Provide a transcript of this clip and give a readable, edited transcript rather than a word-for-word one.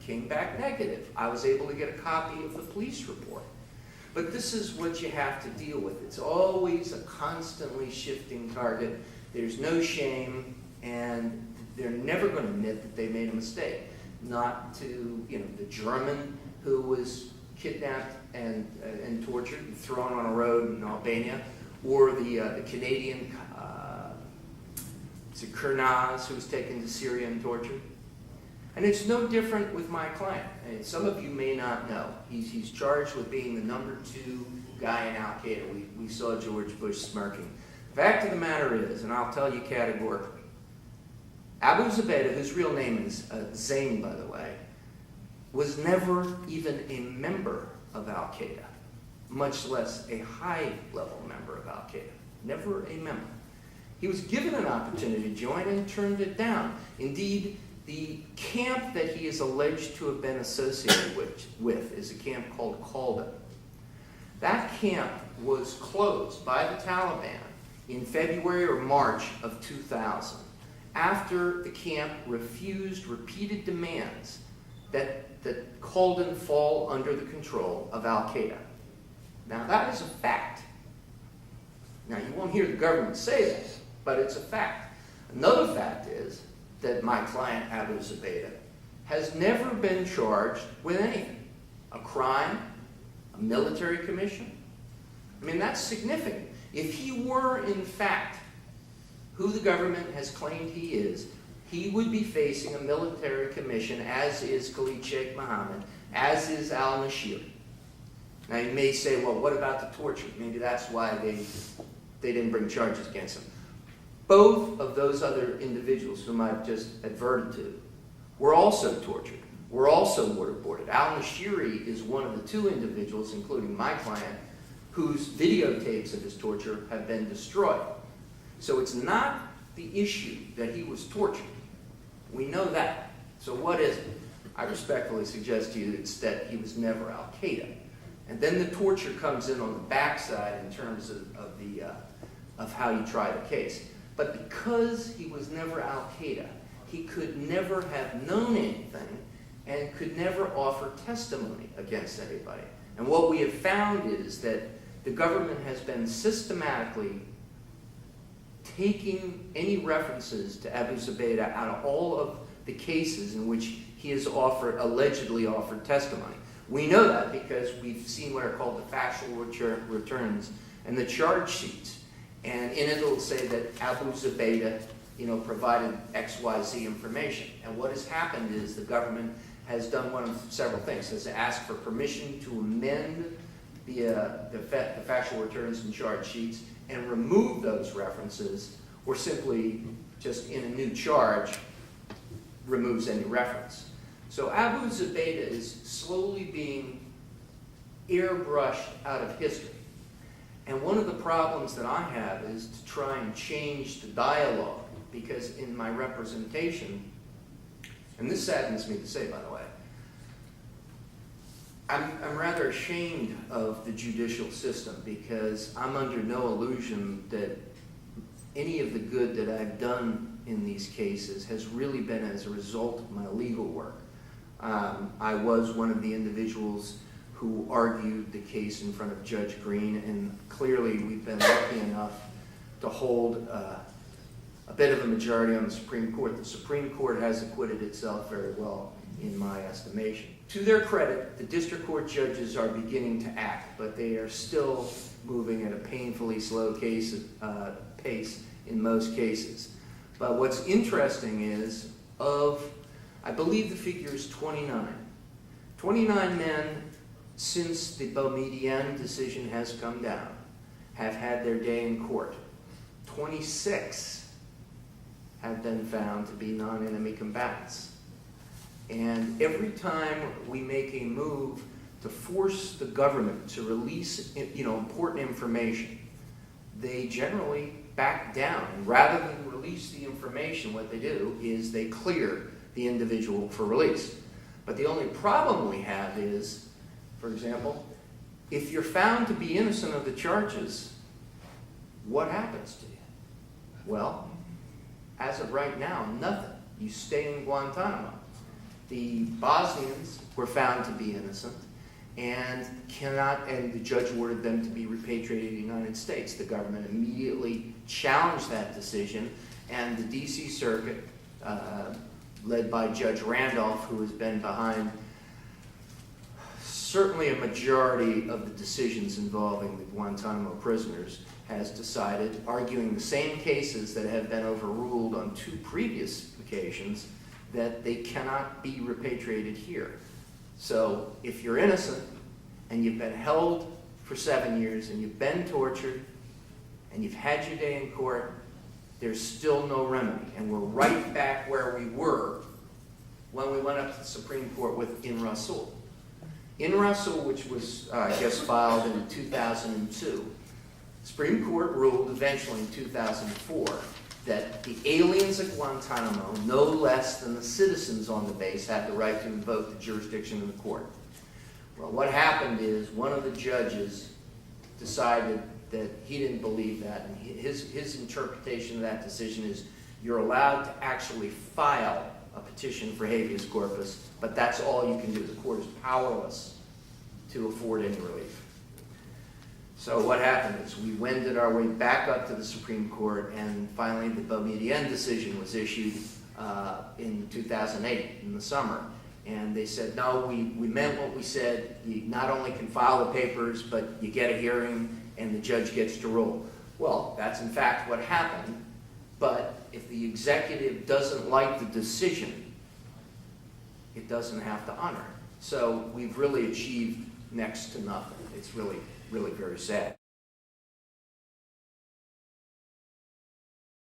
came back negative. I was able to get a copy of the police report. But this is what you have to deal with. It's always a constantly shifting target. There's no shame, and they're never going to admit that they made a mistake. Not to, the German who was kidnapped and tortured and thrown on a road in Albania, or the Canadian Kurnaz who was taken to Syria and tortured. And it's no different with my client. And some of you may not know. He's charged with being the #2 guy in Al-Qaeda. We saw George Bush smirking. The fact of the matter is, and I'll tell you categorically, Abu Zubaydah, whose real name is Zain, by the way, was never even a member of Al-Qaeda, much less a high-level member of Al-Qaeda. Never a member. He was given an opportunity to join and turned it down. Indeed, the camp that he is alleged to have been associated with is a camp called Qalda. That camp was closed by the Taliban in February or March of 2000 after the camp refused repeated demands that Qaldan fall under the control of Al-Qaeda. Now that is a fact. Now you won't hear the government say that, but it's a fact. Another fact is that my client, Abu Zubaydah, has never been charged with anything. A crime, a military commission. I mean, that's significant. If he were, in fact, who the government has claimed he is, he would be facing a military commission, as is Khalid Sheikh Mohammed, as is al-Nashiri. Now, you may say, well, what about the torture? Maybe that's why they didn't bring charges against him. Both of those other individuals whom I've just adverted to were also tortured, were also waterboarded. Al-Nashiri is one of the 2 individuals, including my client, whose videotapes of his torture have been destroyed. So it's not the issue that he was tortured. We know that. So what is it? I respectfully suggest to you it's that he was never Al-Qaeda. And then the torture comes in on the backside in terms of how you try the case. But because he was never Al-Qaeda, he could never have known anything and could never offer testimony against anybody. And what we have found is that the government has been systematically taking any references to Abu Zubaydah out of all of the cases in which he has allegedly offered testimony. We know that because we've seen what are called the factual returns and the charge sheets. And in it, it'll say that Abu Zubaydah, provided XYZ information. And what has happened is the government has done one of several things. Has asked for permission to amend the factual returns and charge sheets and remove those references, or simply just in a new charge removes any reference. So Abu Zubaydah is slowly being airbrushed out of history. And one of the problems that I have is to try and change the dialogue, because in my representation, and this saddens me to say, by the way, I'm rather ashamed of the judicial system, because I'm under no illusion that any of the good that I've done in these cases has really been as a result of my legal work. I was one of the individuals who argued the case in front of Judge Green, and clearly we've been lucky enough to hold a bit of a majority on the Supreme Court. The Supreme Court has acquitted itself very well, in my estimation. To their credit, the district court judges are beginning to act, but they are still moving at a painfully slow pace in most cases. But what's interesting is, I believe the figure is 29. 29 men, since the Boumediene decision has come down, have had their day in court. 26 have been found to be non-enemy combatants. And every time we make a move to force the government to release, important information, they generally back down. And rather than release the information, what they do is they clear the individual for release. But the only problem we have is, for example, if you're found to be innocent of the charges, what happens to you? Well, as of right now, nothing. You stay in Guantanamo. The Bosnians were found to be innocent and the judge ordered them to be repatriated to the United States. The government immediately challenged that decision, and the D.C. Circuit, led by Judge Randolph, who has been behind certainly a majority of the decisions involving the Guantanamo prisoners, has decided, arguing the same cases that have been overruled on 2 previous occasions, that they cannot be repatriated here. So if you're innocent and you've been held for 7 years and you've been tortured and you've had your day in court, there's still no remedy. And we're right back where we were when we went up to the Supreme Court with In Rasul. In Rasul, which was, filed in 2002, the Supreme Court ruled eventually in 2004 that the aliens at Guantanamo, no less than the citizens on the base, had the right to invoke the jurisdiction of the court. Well, what happened is one of the judges decided that he didn't believe that, and his interpretation of that decision is you're allowed to actually file a petition for habeas corpus, but that's all you can do. The court is powerless to afford any relief. So what happened is we wended our way back up to the Supreme Court, and finally the Boumediene decision was issued in 2008, in the summer. And they said, no, we meant what we said. You not only can file the papers, but you get a hearing and the judge gets to rule. Well, that's in fact what happened, but if the executive doesn't like the decision, it doesn't have to honor it. So we've really achieved next to nothing. It's really very sad.